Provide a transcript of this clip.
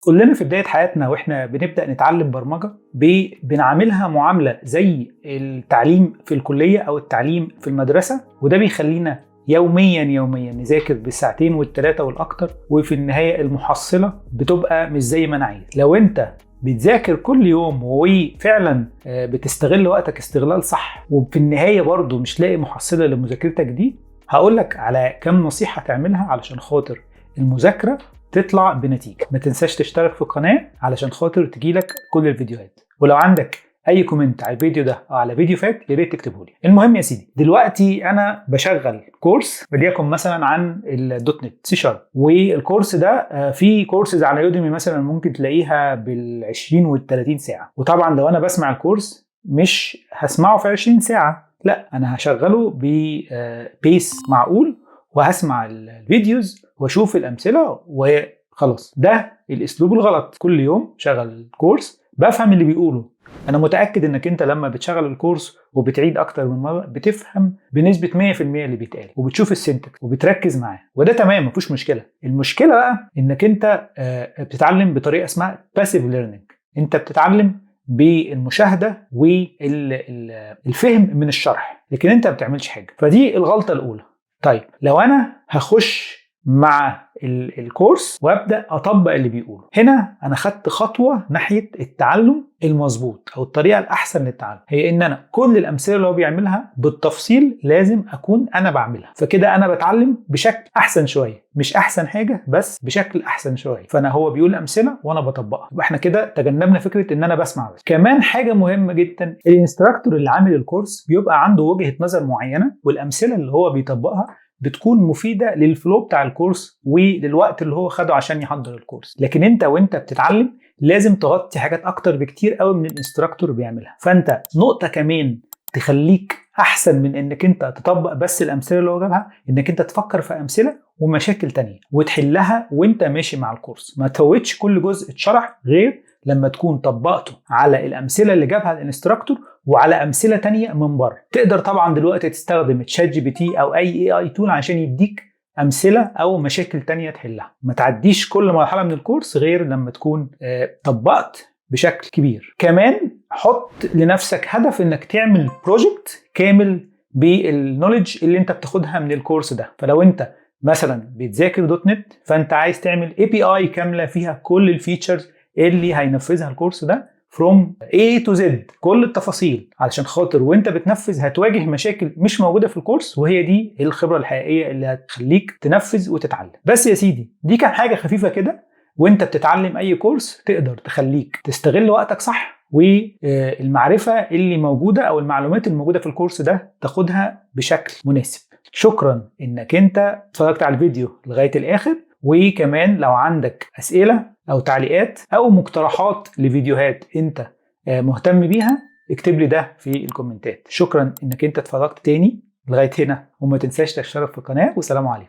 كلنا في بداية حياتنا واحنا بنبدأ نتعلم برمجة بنعاملها معاملة زي التعليم في الكلية أو التعليم في المدرسة، وده بيخلينا يوميا نذاكر بالساعتين والثلاثة والأكتر، وفي النهاية المحصلة بتبقى مش زي ما أنا عايز. لو أنت بتذاكر كل يوم وفعلا بتستغل وقتك استغلال صح، وفي النهاية برضو مش لاقي محصلة لمذاكرتك دي، هقولك على كم نصيحة تعملها علشان خاطر المذاكرة تطلع بنتيجة. ما تنساش تشترك في القناة علشان خاطر تجيلك كل الفيديوهات، ولو عندك اي كومنت على الفيديو ده او على فيديو فات يا ريت تكتبه لي. المهم يا سيدي، دلوقتي انا بشغل كورس وليكن مثلا عن الدوت نت سي شارب، والكورس ده في كورسز على يوديمي مثلا ممكن تلاقيها بال20 وال30 ساعة. وطبعا لو انا بسمع الكورس مش هسمعه في 20 ساعة، لا انا هشغله ببيس معقول وهسمع الفيديوز واشوف الامثله وخلاص. ده الاسلوب الغلط. كل يوم شغل الكورس بفهم اللي بيقوله. انا متاكد انك انت لما بتشغل الكورس وبتعيد اكتر من مره بتفهم بنسبه 100% اللي بيتقال، وبتشوف السنتكس وبتركز معاه، وده تمام مفيش مشكله. المشكله بقى انك انت بتتعلم بطريقه اسمها باسيف ليرنينج. انت بتتعلم بالمشاهده والفهم من الشرح، لكن انت ما بتعملش حاجه. فدي الغلطه الاولى. طيب لو انا هخش مع الكورس وابدا اطبق اللي بيقوله، هنا انا خدت خطوه ناحيه التعلم المظبوط او الطريقه الاحسن للتعلم، هي ان انا كل الامثله اللي هو بيعملها بالتفصيل لازم اكون انا بعملها. فكده انا بتعلم بشكل احسن شويه، مش احسن حاجه بس بشكل احسن شويه. فانا هو بيقول امثله وانا بطبقها، يبقى احنا كده تجنبنا فكره ان انا بسمع بس. كمان حاجه مهمه جدا، الانستراكتور اللي عامل الكورس بيبقى عنده وجهه نظر معينه، والامثله اللي هو بيطبقها بتكون مفيدة للفلو بتاع الكورس وللوقت اللي هو خده عشان يحضر الكورس. لكن انت وانت بتتعلم لازم تغطي حاجات اكتر بكتير قوي من الانستراكتور بيعملها. فانت نقطة كمان تخليك احسن من انك انت تطبق بس الامثلة اللي هو جابها، انك انت تفكر في امثلة ومشاكل تانية وتحلها وانت ماشي مع الكورس. ما تفوتش كل جزء اتشرح غير لما تكون طبقته على الامثله اللي جابها الانستراكتور وعلى امثله تانية من بره. تقدر طبعا دلوقتي تستخدم تشات جي بي تي او اي اي تول عشان يديك امثله او مشاكل تانية تحلها. ما تعديش كل مرحله من الكورس غير لما تكون طبقت بشكل كبير. كمان حط لنفسك هدف انك تعمل بروجكت كامل بالنوليدج اللي انت بتاخدها من الكورس ده. فلو انت مثلا بتذاكر دوت نت فانت عايز تعمل اي بي اي كامله فيها كل الفيتشرز اللي هينفذها الكورس ده from A to Z، كل التفاصيل، علشان خاطر وانت بتنفذ هتواجه مشاكل مش موجودة في الكورس، وهي دي الخبرة الحقيقية اللي هتخليك تنفذ وتتعلم. بس يا سيدي، دي كان حاجة خفيفة كده، وانت بتتعلم اي كورس تقدر تخليك تستغل وقتك صح، والمعرفة اللي موجودة او المعلومات الموجودة في الكورس ده تاخدها بشكل مناسب. شكرا انك انت اتفرجت على الفيديو لغاية الاخر، وكمان لو عندك اسئلة او تعليقات او مقترحات لفيديوهات انت مهتم بيها اكتب لي ده في الكومنتات. شكرا انك انت اتفرجت تاني لغاية هنا، وما تنساش تشترك في القناة، والسلام عليكم.